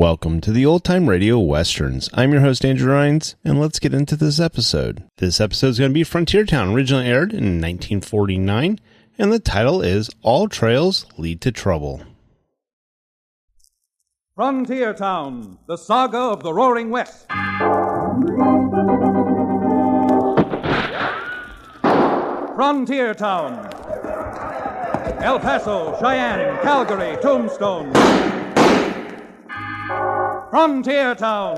Welcome to the Old Time Radio Westerns. I'm your host, Andrew Rines, and let's get into this episode. This episode is going to be Frontier Town, originally aired in 1949, and the title is All Trails Lead to Trouble. Frontier Town, the saga of the Roaring West. Frontier Town. El Paso, Cheyenne, Calgary, Tombstone. Frontier Town.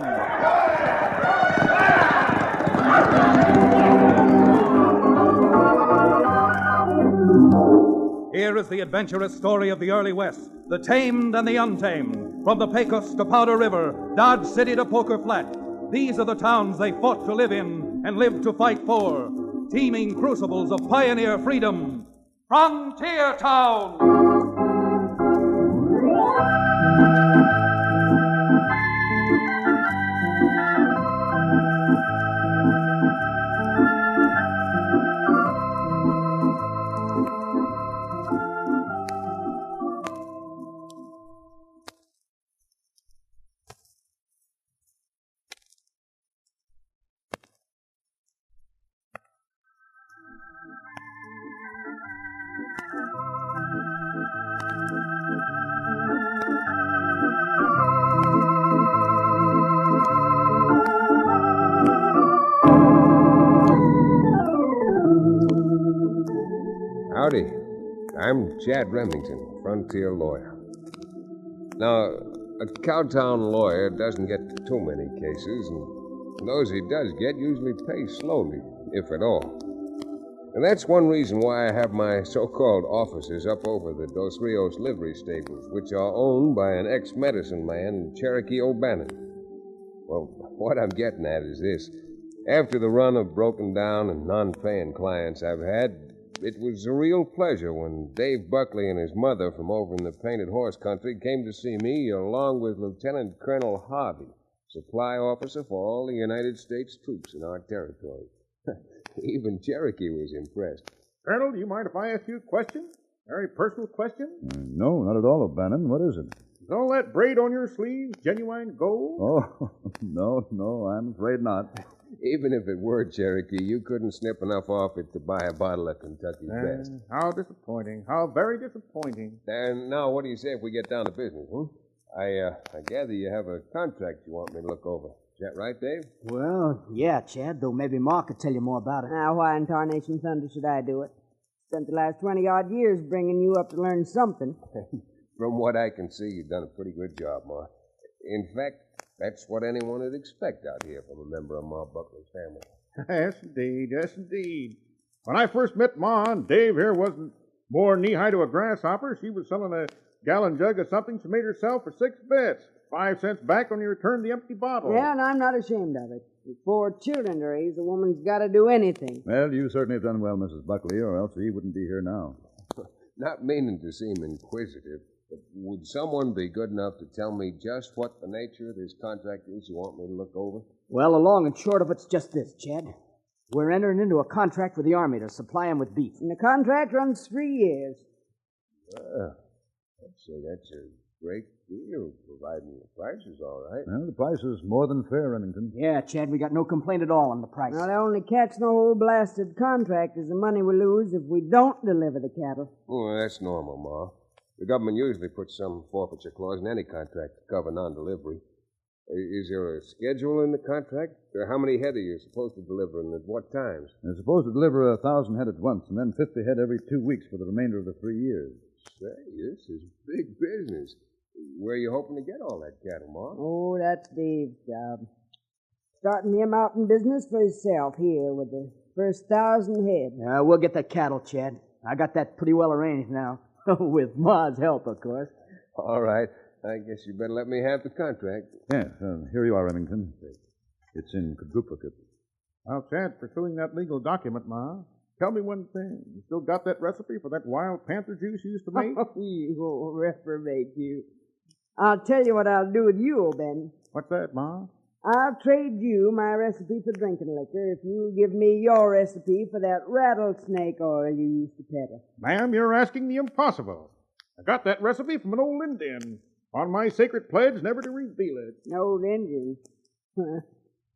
Here is the adventurous story of the early West, the tamed and the untamed. From the Pecos to Powder River, Dodge City to Poker Flat. These are the towns they fought to live in and lived to fight for. Teeming crucibles of pioneer freedom. Frontier Town! Howdy. I'm Chad Remington, frontier lawyer. Now, a cowtown lawyer doesn't get too many cases, and those he does get usually pay slowly, if at all. And that's one reason why I have my so-called offices up over the Dos Rios livery stables, which are owned by an ex-medicine man, Cherokee O'Bannon. Well, what I'm getting at is this. After the run of broken down and non-paying clients I've had, it was a real pleasure when Dave Buckley and his mother from over in the Painted Horse country came to see me, along with Lieutenant Colonel Harvey, supply officer for all the United States troops in our territory. Even Cherokee was impressed. Colonel, do you mind if I ask you a question? Very personal question? No, not at all, O'Bannon. What is it? Is all that braid on your sleeve genuine gold? Oh, no, I'm afraid not. Even if it were Cherokee, you couldn't snip enough off it to buy a bottle of Kentucky Best. How disappointing. How very disappointing. And now, what do you say if we get down to business, I gather you have a contract you want me to look over. Is that right, Dave? Well, yeah, Chad, though maybe Mark could tell you more about it. Now, why in tarnation thunder should I do it? Spent the last 20-odd years bringing you up to learn something. From what I can see, you've done a pretty good job, Ma. In fact, that's what anyone would expect out here from a member of Ma Buckley's family. Yes, indeed. When I first met Ma and Dave here wasn't more knee-high to a grasshopper. She was selling a gallon jug of something she made herself for 6 bits. 5 cents back when you returned the empty bottle. Yeah, and I'm not ashamed of it. With 4 children to raise, a woman's got to do anything. Well, you certainly have done well, Mrs. Buckley, or else he wouldn't be here now. Not meaning to seem inquisitive, but would someone be good enough to tell me just what the nature of this contract is you want me to look over? Well, the long and short of it's just this, Chad. We're entering into a contract with the Army to supply them with beef. And the contract runs 3 years. Well, I'd say that's a great deal, providing the price is all right. Well, the price is more than fair, Remington. Yeah, Chad, we got no complaint at all on the price. Now, the only catch in the whole blasted contract is the money we lose if we don't deliver the cattle. Oh, that's normal, Ma. The government usually puts some forfeiture clause in any contract to cover non-delivery. Is there a schedule in the contract? How many head are you supposed to deliver and at what times? They're supposed to deliver 1,000 head at once, and then 50 head every 2 weeks for the remainder of the 3 years. Say, this is big business. Where are you hoping to get all that cattle, Ma? Oh, that's Dave's job. Starting him out in business for himself here with the first 1,000 head. Yeah, we'll get the cattle, Chad. I got that pretty well arranged now. With Ma's help, of course. All right. I guess you better let me have the contract. Yes, here you are, Remington. It's in quadruplicate. Well, Chad, pursuing that legal document, Ma, tell me one thing. You still got that recipe for that wild panther juice you used to make? Oh, you reprobate, you. I'll tell you what I'll do with you, O'Bannon. What's that, Ma? I'll trade you my recipe for drinking liquor if you'll give me your recipe for that rattlesnake oil you used to peddle. Ma'am, you're asking the impossible. I got that recipe from an old Indian. On my sacred pledge never to reveal it. Old Injun.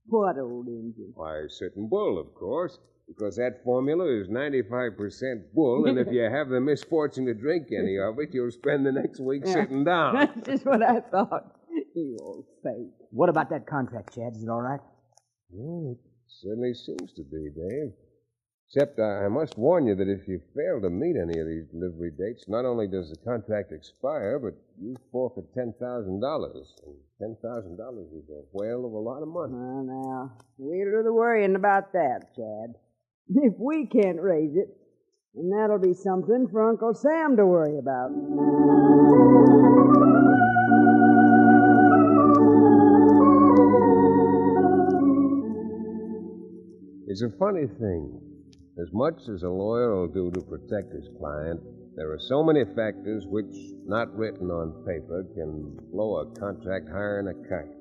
What old Injun? Why, Sitting Bull, of course, because that formula is 95% bull, and if you have the misfortune to drink any of it, you'll spend the next week sitting down. That's just what I thought. You old fake. What about that contract, Chad? Is it all right? Well, it certainly seems to be, Dave. Except I must warn you that if you fail to meet any of these delivery dates, not only does the contract expire, but you forfeit $10,000. And $10,000 is a whale of a lot of money. Well, now, we'll do the worrying about that, Chad. If we can't raise it, then that'll be something for Uncle Sam to worry about. It's a funny thing. As much as a lawyer will do to protect his client, there are so many factors which, not written on paper, can blow a contract higher than a kite.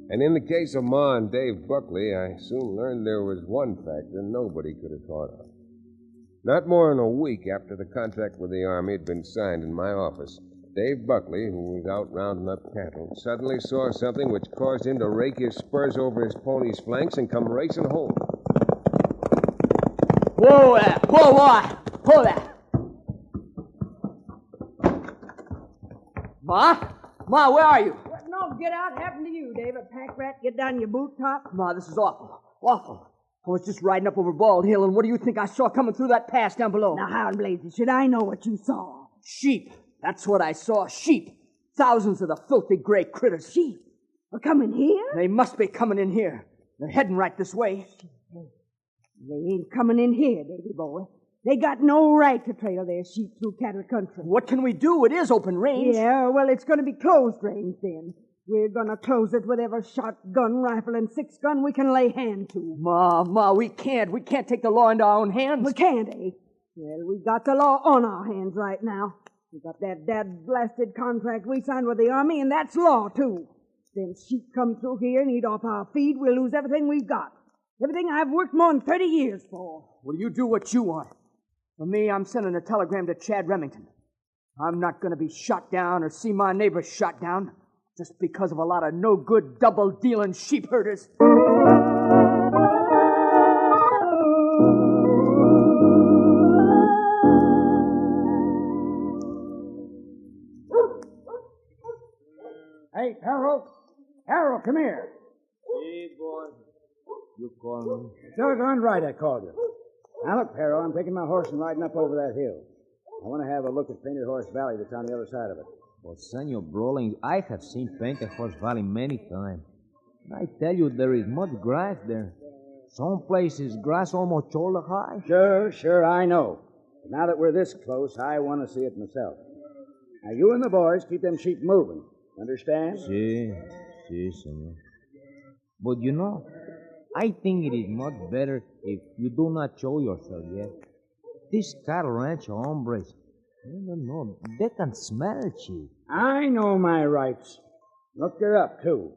And in the case of Ma and Dave Buckley, I soon learned there was one factor nobody could have thought of. Not more than a week after the contract with the Army had been signed in my office, Dave Buckley, who was out rounding up cattle, suddenly saw something which caused him to rake his spurs over his pony's flanks and come racing home. Whoa there! Whoa, boy! Whoa there! Ma? Ma, where are you? What in all get out happened to you, David? Pack rat, get down your boot top? Ma, this is awful. Awful. I was just riding up over Bald Hill, and what do you think I saw coming through that pass down below? Now, how in blazes should I know what you saw? Sheep. That's what I saw. Sheep. Thousands of the filthy gray critters. Sheep? Are coming here? They must be coming in here. They're heading right this way. They ain't coming in here, Davy boy. They got no right to trail their sheep through cattle country. What can we do? It is open range. Yeah, well, it's going to be closed range then. We're going to close it with every shotgun, rifle, and six-gun we can lay hand to. Ma, we can't. We can't take the law into our own hands. We can't, eh? Well, we got the law on our hands right now. We got that dad-blasted contract we signed with the Army, and that's law, too. Them sheep come through here and eat off our feed, we'll lose everything we've got. Everything I've worked more than 30 years for. Well, you do what you want. For me, I'm sending a telegram to Chad Remington. I'm not going to be shot down or see my neighbors shot down just because of a lot of no-good, double-dealing sheep herders. Hey, Harold. Harold, come here. Hey, boy. You call me? Doggone right I called you. Now, look, Perro, I'm taking my horse and riding up over that hill. I want to have a look at Painted Horse Valley that's on the other side of it. Well, Senor Brawling, I have seen Painted Horse Valley many times. I tell you, there is much grass there. Some places, grass almost shoulder high. Sure, I know. But now that we're this close, I want to see it myself. Now, you and the boys keep them sheep moving. Understand? Si, senor. But you know, I think it is much better if you do not show yourself yet. These cattle rancho hombres, no, they can smell sheep. I know my rights. Look, they're up, too.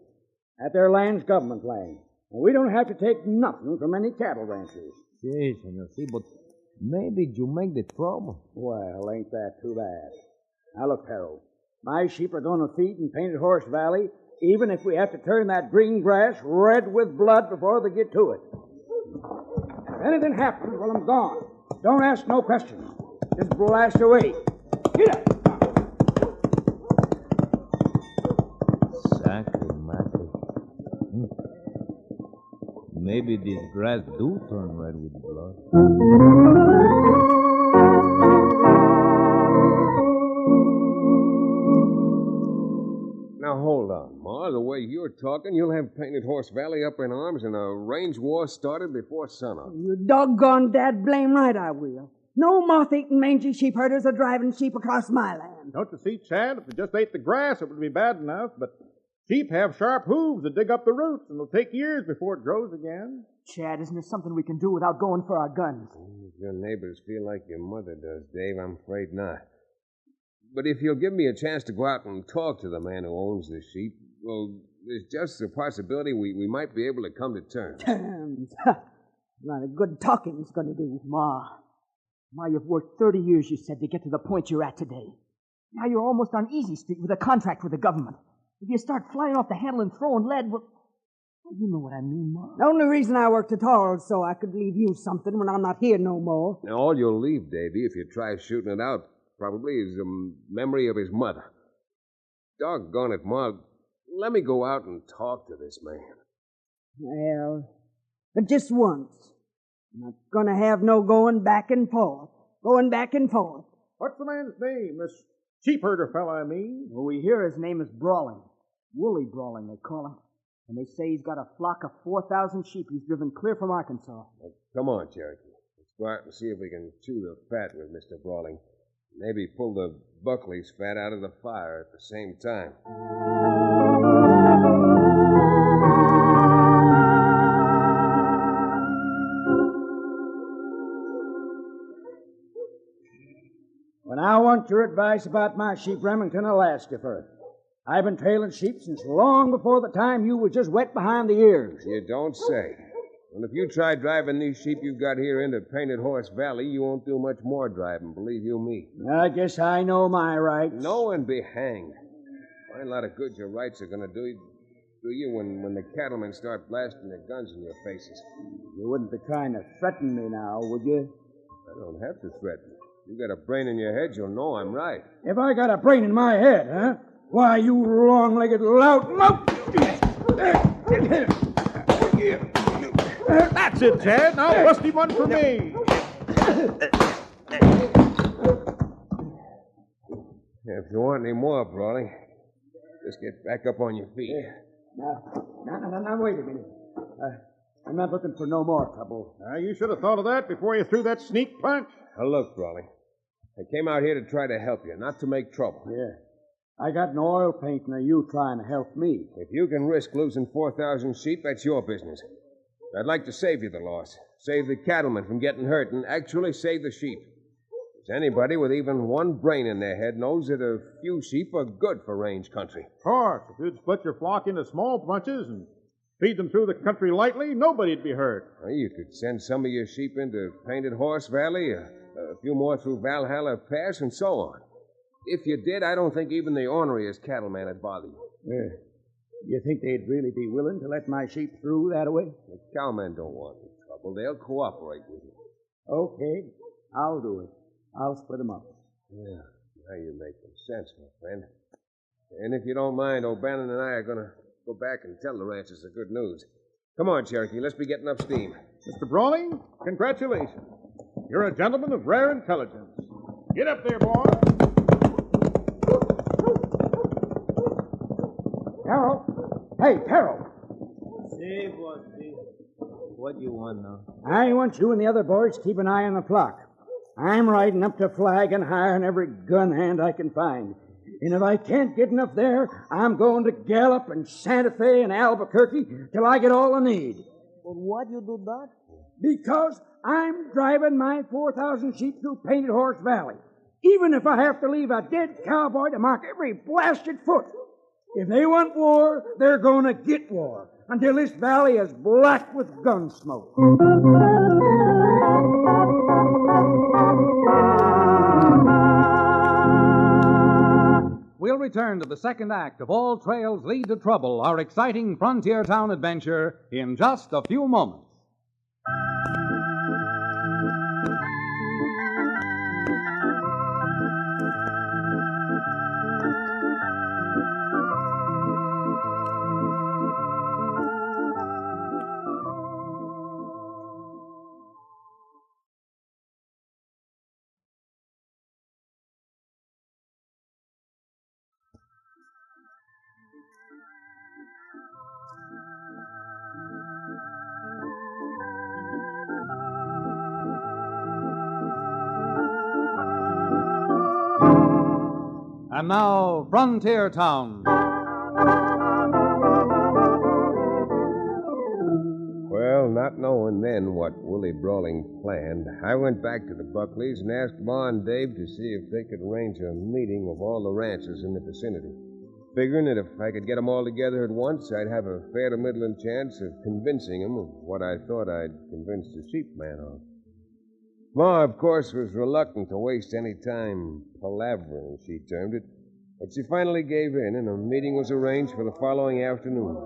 That their land's government land. And we don't have to take nothing from any cattle ranchers. Si, senor, si, but maybe you make the trouble. Well, ain't that too bad. Now, look, Harold. My sheep are going to feed in Painted Horse Valley, even if we have to turn that green grass red with blood before they get to it. If anything happens while I'm gone, don't ask no questions. Just blast away. Get up. Sacramento. Maybe this grass do turn red with blood. Now, hold on, Ma. The way you're talking, you'll have Painted Horse Valley up in arms and a range war started before sunup. You doggone dad blame right I will. No moth-eating mangy sheep herders are driving sheep across my land. Don't you see, Chad? If they just ate the grass, it would be bad enough, but sheep have sharp hooves that dig up the roots, and it'll take years before it grows again. Chad, isn't there something we can do without going for our guns? If your neighbors feel like your mother does, Dave, I'm afraid not. But if you'll give me a chance to go out and talk to the man who owns the sheep, well, there's just a possibility we might be able to come to terms. Terms? A lot of good talking's going to do. Ma, you've worked 30 years, you said, to get to the point you're at today. Now you're almost on Easy Street with a contract with the government. If you start flying off the handle and throwing lead, well, you know what I mean, Ma. The only reason I worked at all is so I could leave you something when I'm not here no more. Now, all you'll leave, Davy, if you try shooting it out, probably is a memory of his mother. Doggone it, Ma. Let me go out and talk to this man. Well, but just once. I'm not gonna have no going back and forth. Going back and forth. What's the man's name? This sheep herder fella, I mean. Well, we hear his name is Brawling. Woolly Brawling, they call him. And they say he's got a flock of 4,000 sheep he's driven clear from Arkansas. Well, come on, Cherokee. Let's go out and see if we can chew the fat with Mr. Brawling. Maybe pull the Buckley's fat out of the fire at the same time. When I want your advice about my sheep, Remington, I'll ask you first. I've been trailing sheep since long before the time you was just wet behind the ears. You don't say. Well, if you try driving these sheep you've got here into Painted Horse Valley, you won't do much more driving, believe you me. I guess I know my rights. No, and be hanged. Why, a lot of good your rights are going to do you when the cattlemen start blasting their guns in your faces. You wouldn't be trying to threaten me now, would you? I don't have to threaten you. You got a brain in your head, you'll know I'm right. If I got a brain in my head, huh? Why, you long-legged lout... That's it, Chad. Now bust him one for me. If you want any more, Brawling, just get back up on your feet. Now, wait a minute. I'm not looking for no more trouble. You should have thought of that before you threw that sneak punch. Now, look, Brawling, I came out here to try to help you, not to make trouble. Yeah. I got an oil painting of you trying to help me. If you can risk losing 4,000 sheep, that's your business. I'd like to save you the loss, save the cattlemen from getting hurt, and actually save the sheep. Because anybody with even one brain in their head knows that a few sheep are good for range country. Of course, if you'd split your flock into small bunches and feed them through the country lightly, nobody'd be hurt. Well, you could send some of your sheep into Painted Horse Valley, a few more through Valhalla Pass, and so on. If you did, I don't think even the orneriest cattleman would bother you. Yeah. You think they'd really be willing to let my sheep through that way? The cowmen don't want any trouble. They'll cooperate with you. Okay, I'll do it. I'll split them up. Yeah, now you're making sense, my friend. And if you don't mind, O'Bannon and I are going to go back and tell the ranchers the good news. Come on, Cherokee, let's be getting up steam. Mr. Brawling, congratulations. You're a gentleman of rare intelligence. Get up there, boy. Terrell! Hey, Terrell! See, boss, see. What do you want now? I want you and the other boys to keep an eye on the flock. I'm riding up to Flag and hiring every gun hand I can find. And if I can't get enough there, I'm going to Gallup and Santa Fe and Albuquerque till I get all I need. But why do you do that? Because I'm driving my 4,000 sheep through Painted Horse Valley, even if I have to leave a dead cowboy to mark every blasted foot. If they want war, they're going to get war until this valley is black with gun smoke. We'll return to the second act of All Trails Lead to Trouble, our exciting frontier town adventure, in just a few moments. And now, Frontier Town. Well, not knowing then what Willie Brawling planned, I went back to the Buckleys and asked Ma and Dave to see if they could arrange a meeting of all the ranchers in the vicinity, figuring that if I could get them all together at once, I'd have a fair to middling chance of convincing them of what I thought I'd convinced the sheep man of. Ma, of course, was reluctant to waste any time palavering, she termed it. But she finally gave in, and a meeting was arranged for the following afternoon.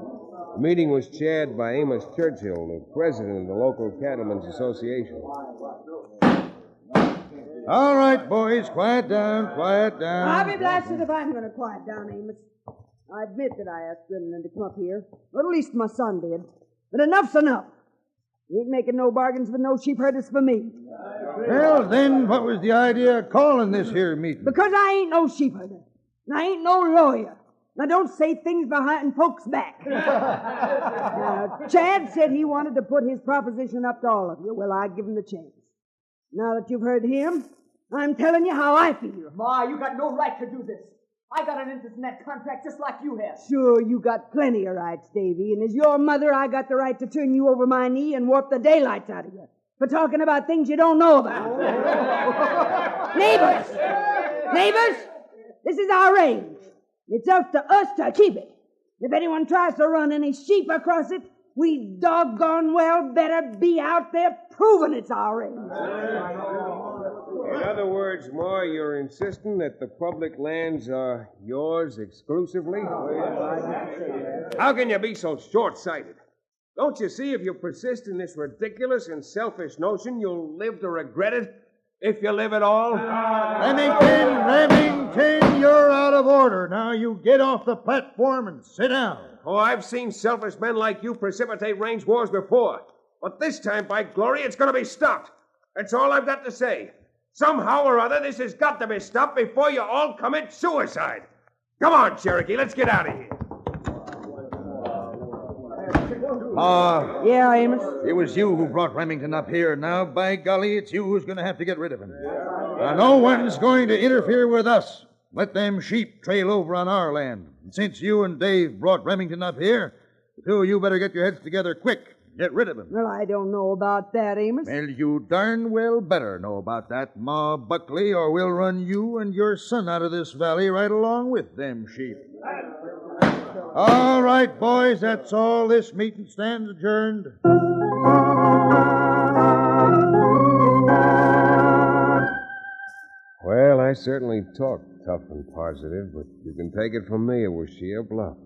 The meeting was chaired by Amos Churchill, the president of the local Cattlemen's Association. All right, boys, quiet down, quiet down. I'll be blasted if I'm going to quiet down, Amos. I admit that I asked Grinning to come up here, or at least my son did. But enough's enough. You ain't making no bargains with no sheep herders for me. Well, then, what was the idea of calling this here meeting? Because I ain't no sheep herder. And I ain't no lawyer. Now, don't say things behind folks' back. Now, Chad said he wanted to put his proposition up to all of you. Well, I give him the chance. Now that you've heard him, I'm telling you how I feel. Ma, you got no right to do this. I got an interest in that contract just like you have. Sure, you got plenty of rights, Davy. And as your mother, I got the right to turn you over my knee and warp the daylights out of you for talking about things you don't know about. Neighbors! Neighbors! This is our range. It's up to us to keep it. If anyone tries to run any sheep across it, we doggone well better be out there proving it's our range. In other words, Ma, you're insisting that the public lands are yours exclusively? How can you be so short-sighted? Don't you see if you persist in this ridiculous and selfish notion, you'll live to regret it, if you live at all? Remington, you're out of order. Now you get off the platform and sit down. Oh, I've seen selfish men like you precipitate range wars before. But this time, by glory, it's going to be stopped. That's all I've got to say. Somehow or other, this has got to be stopped before you all commit suicide. Come on, Cherokee, let's get out of here. Yeah, Amos? It was you who brought Remington up here. Now, by golly, it's you who's going to have to get rid of him. Now, no one's going to interfere with us. Let them sheep trail over on our land. And since you and Dave brought Remington up here, the two of you better get your heads together quick. Get rid of him. Well, I don't know about that, Amos. Well, you darn well better know about that, Ma Buckley, or we'll run you and your son out of this valley right along with them sheep. All right, boys, that's all. This meeting stands adjourned. Well, I certainly talked tough and positive, but you can take it from me, it was sheer bluff.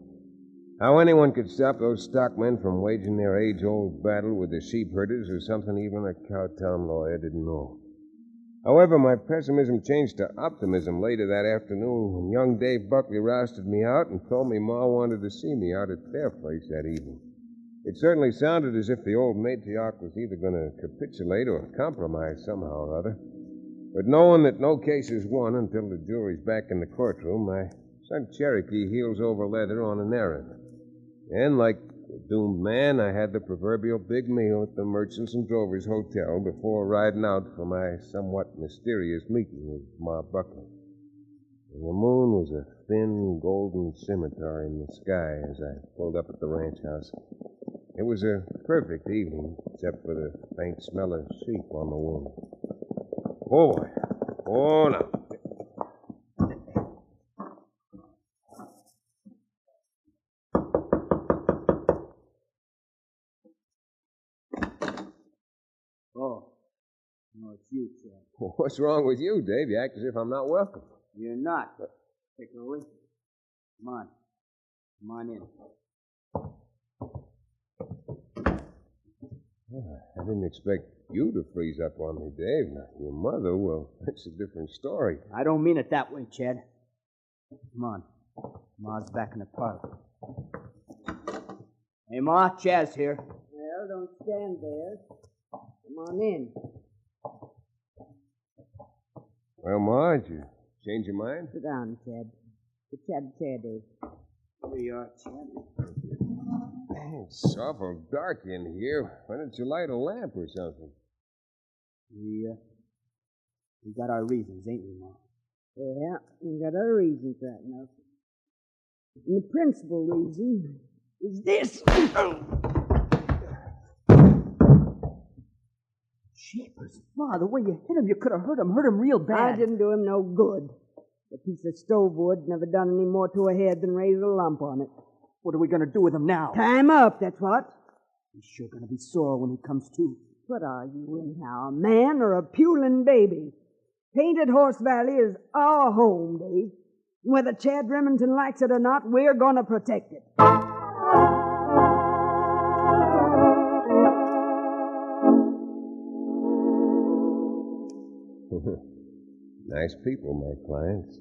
How anyone could stop those stockmen from waging their age-old battle with the sheep herders was something even a Cowtown lawyer didn't know. However, my pessimism changed to optimism later that afternoon when young Dave Buckley rousted me out and told me Ma wanted to see me out at their place that evening. It certainly sounded as if the old matriarch was either going to capitulate or compromise somehow or other. But knowing that no case is won until the jury's back in the courtroom, my son Cherokee heels over leather on an errand. And like a doomed man, I had the proverbial big meal at the Merchants and Drovers Hotel before riding out for my somewhat mysterious meeting with Ma Buckley. And the moon was a thin, golden scimitar in the sky as I pulled up at the ranch house. It was a perfect evening, except for the faint smell of sheep on the wind. Oh, boy. Oh, no. No, it's you, Chad. Well, what's wrong with you, Dave? You act as if I'm not welcome. You're not. Particularly. Come on. Come on in. I didn't expect you to freeze up on me, Dave. Now, your mother, well, that's a different story. I don't mean it that way, Chad. Come on. Ma's back in the parlor. Hey, Ma, Chad's here. Well, don't stand there. Come on in. Well, Ma, did you change your mind? Sit down, Chad. Sit Chad, Dave. Here we are, Chad. It's awful dark in here. Why don't you light a lamp or something? We got our reasons, ain't we, Ma? Yeah, we got our reasons right now. And the principal reason is this. Jeepers, Ma, the way you hit him, you could have hurt him real bad. I didn't do him no good. The piece of stove wood never done any more to a head than raise a lump on it. What are we going to do with him now? Tie him up, that's what. He's sure going to be sore when he comes to. What are you anyhow, a man or a puling baby? Painted Horse Valley is our home, Dave. Whether Chad Remington likes it or not, we're going to protect it. Nice people, my clients.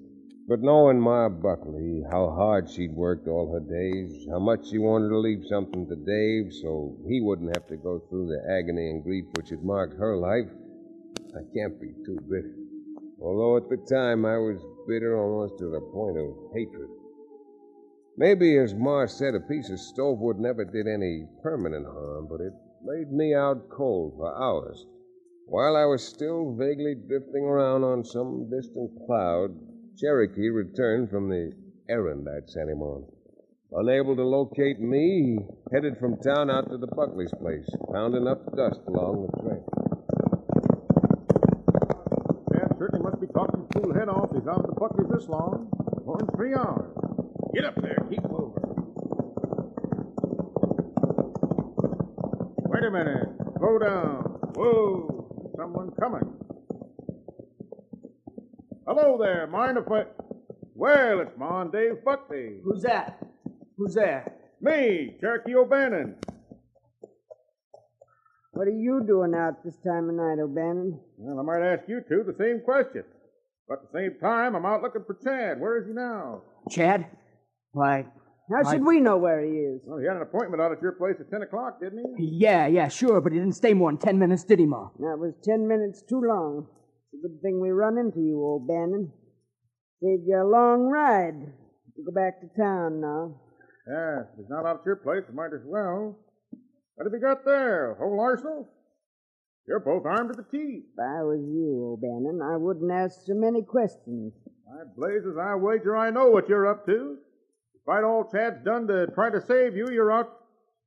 But knowing Ma Buckley, how hard she'd worked all her days, how much she wanted to leave something to Dave so he wouldn't have to go through the agony and grief which had marked her life, I can't be too bitter. Although at the time I was bitter almost to the point of hatred. Maybe, as Ma said, a piece of stove wood never did any permanent harm, but it laid me out cold for hours. While I was still vaguely drifting around on some distant cloud, Cherokee returned from the errand I'd sent him on. Unable to locate me, he headed from town out to the Buckley's place, pounding up dust along the trail. Dad certainly must be talking his fool head off. He's out of the Buckley's this long. More than 3 hours. Get up there. Keep moving. Wait a minute. Slow down. Whoa. Someone coming. Hello there. Mind if I... Well, it's Ma and Dave Buckley. Who's that? Who's there? Me, Cherokee O'Bannon. What are you doing out this time of night, O'Bannon? Well, I might ask you two the same question. But at the same time, I'm out looking for Chad. Where is he now? Chad? Why... How should we know where he is? Well, he had an appointment out at your place at 10 o'clock, didn't he? Yeah, sure, but he didn't stay more than 10 minutes, did he, Ma? That was 10 minutes too long. It's a good thing we run into you, O'Bannon. Saved you a long ride. You go back to town now. Yeah, if he's not out at your place, we might as well. What have you got there? A whole arsenal? You're both armed to the teeth. If I was you, O'Bannon, I wouldn't ask so many questions. My blazes, I wager I know what you're up to. Despite all Chad's done to try to save you, you're out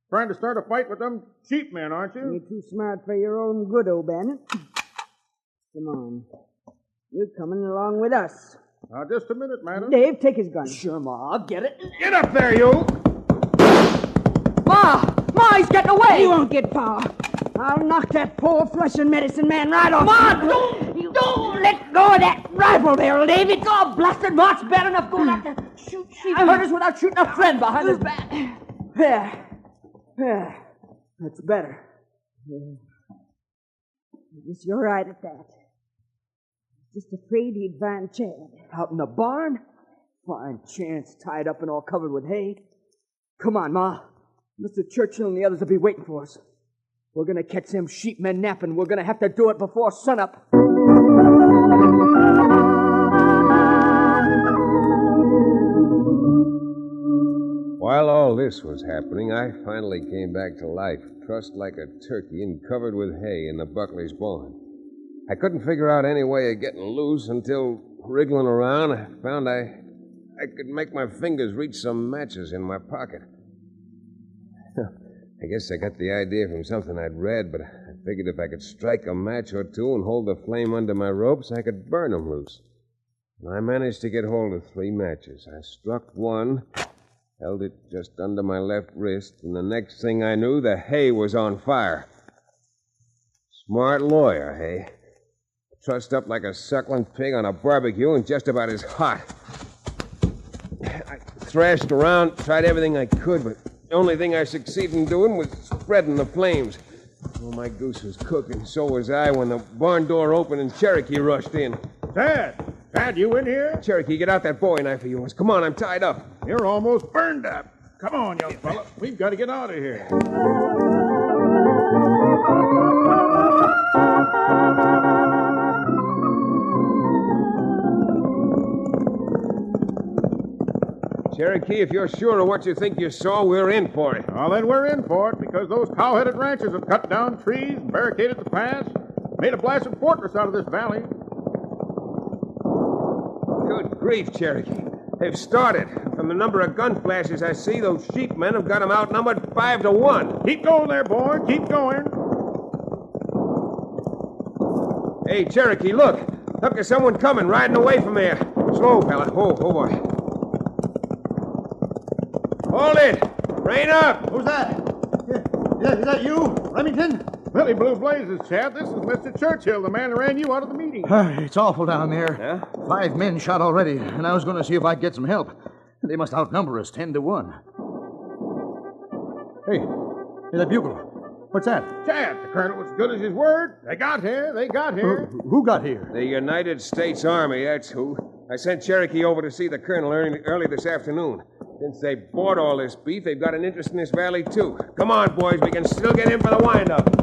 trying to start a fight with them sheep men, aren't you? You're too smart for your own good, O'Bannon. Come on. You're coming along with us. Now, just a minute, madam. Dave, take his gun. Sure, Ma, I'll get it. Get up there, you! Ma, he's getting away! He won't get far. I'll knock that poor flesh and medicine man right off. Ma, don't let go of that rifle there, David. Oh, blasted, Ma, it's bad enough going out to shoot sheep herders without shooting a friend behind his back. Yeah. That's better. I guess you're right at that. Just afraid he'd find Chad. Out in the barn? Fine chance, tied up and all covered with hay. Come on, Ma. Mr. Churchill and the others will be waiting for us. We're going to catch them sheepmen napping. We're going to have to do it before sunup. While all this was happening, I finally came back to life, trussed like a turkey and covered with hay in the Buckley's barn. I couldn't figure out any way of getting loose until, wriggling around, I found I could make my fingers reach some matches in my pocket. I guess I got the idea from something I'd read, but I figured if I could strike a match or two and hold the flame under my ropes, I could burn them loose. And I managed to get hold of 3 matches. I struck one, held it just under my left wrist, and the next thing I knew, the hay was on fire. Smart lawyer, hey? Trussed up like a suckling pig on a barbecue and just about as hot. I thrashed around, tried everything I could, but the only thing I succeeded in doing was spreading the flames. Oh, my goose was cooking. So was I when the barn door opened and Cherokee rushed in. Chad, you in here? Cherokee, get out that bowie knife of yours. Come on, I'm tied up. You're almost burned up. Come on, young fella. We've got to get out of here. Cherokee, if you're sure of what you think you saw, we're in for it. Well, then we're in for it, because those cow-headed ranchers have cut down trees, barricaded the pass, made a blasted fortress out of this valley. Good grief, Cherokee. They've started. From the number of gun flashes I see, those sheepmen have got them outnumbered 5-1. Keep going there, boy. Keep going. Hey, Cherokee, look. Look, there's someone coming, riding away from there. Slow, fella. Oh, boy. Hold it! Rein up! Who's that? Is that you, Remington? Billy Blue Blazes, Chad. This is Mr. Churchill, the man who ran you out of the meeting. It's awful down there. Yeah? 5 men shot already, and I was going to see if I could get some help. They must outnumber us 10-1. Hey, that bugle. What's that? Chad, the colonel was as good as his word. They got here. Who got here? The United States Army, that's who. I sent Cherokee over to see the colonel early this afternoon. Since they bought all this beef, they've got an interest in this valley, too. Come on, boys, we can still get in for the wind-up.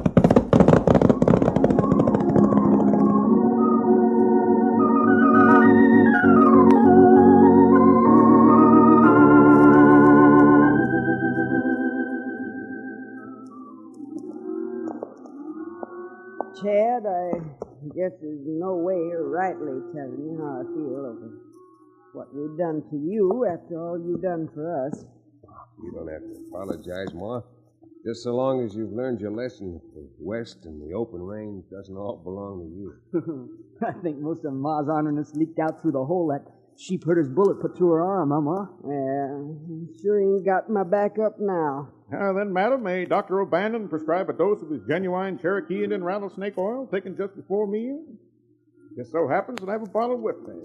Chad, I guess there's no way of rightly telling you how I feel over what we've done to you after all you've done for us. You don't have to apologize, Ma. Just so long as you've learned your lesson, the West and the open range doesn't all belong to you. I think most of Ma's honoriness leaked out through the hole that sheepherder's bullet put through her arm, huh, Ma? Yeah, sure ain't got my back up now. Then, madam, may Dr. O'Bannon prescribe a dose of his genuine Cherokee Indian rattlesnake oil taken just before meal? Just so happens that I have a bottle with me.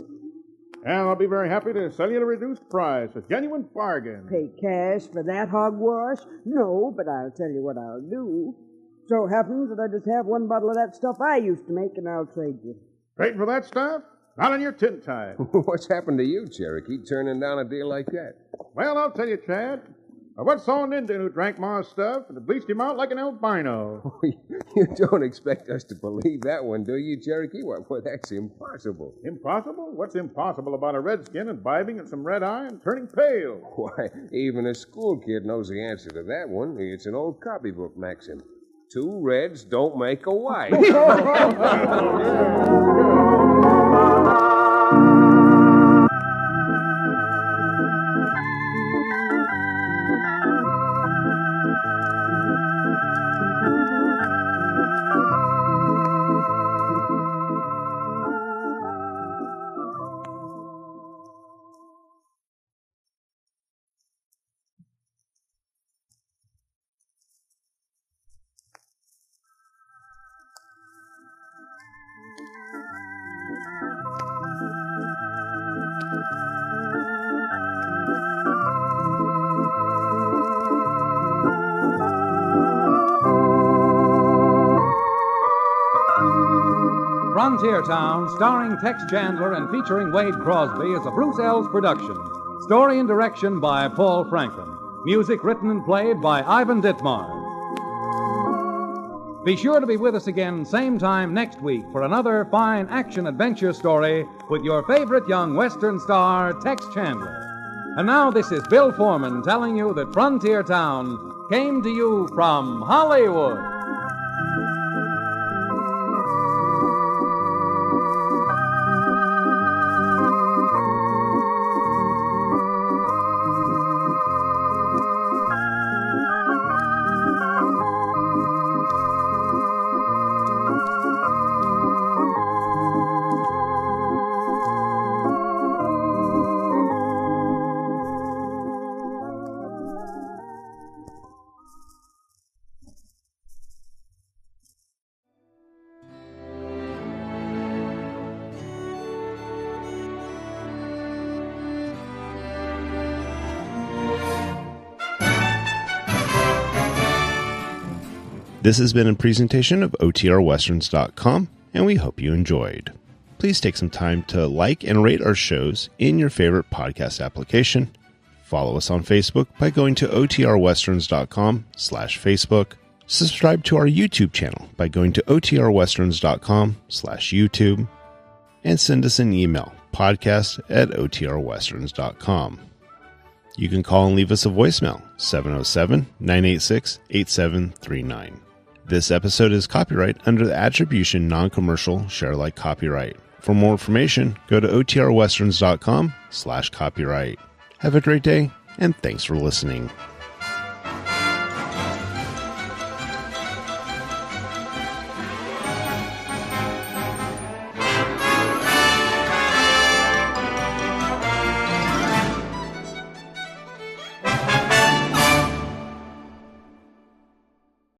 And I'll be very happy to sell you at a reduced price, a genuine bargain. Pay cash for that hogwash? No, but I'll tell you what I'll do. So happens that I just have one bottle of that stuff I used to make, and I'll trade you. Trading for that stuff? Not on your tin type. What's happened to you, Cherokee, turning down a deal like that? Well, I'll tell you, Chad. I once saw an Indian who drank Ma's stuff, and it bleached him out like an albino. You don't expect us to believe that one, do you, Cherokee? Well, that's impossible. Impossible? What's impossible about a redskin imbibing in some red eye and turning pale? Why, even a school kid knows the answer to that one. It's an old copybook maxim. 2 reds don't make a white. Frontier Town, starring Tex Chandler and featuring Wade Crosby, is a Bruce Ells production. Story and direction by Paul Franklin. Music written and played by Ivan Ditmars. Be sure to be with us again same time next week for another fine action-adventure story with your favorite young Western star, Tex Chandler. And now this is Bill Foreman telling you that Frontier Town came to you from Hollywood. This has been a presentation of OTRWesterns.com, and we hope you enjoyed. Please take some time to like and rate our shows in your favorite podcast application. Follow us on Facebook by going to OTRWesterns.com/Facebook. Subscribe to our YouTube channel by going to OTRWesterns.com/YouTube. And send us an email, podcast@OTRWesterns.com. You can call and leave us a voicemail, 707-986-8739. This episode is copyright under the Attribution Non-Commercial Share-alike copyright. For more information, go to OTRWesterns.com/copyright. Have a great day, and thanks for listening.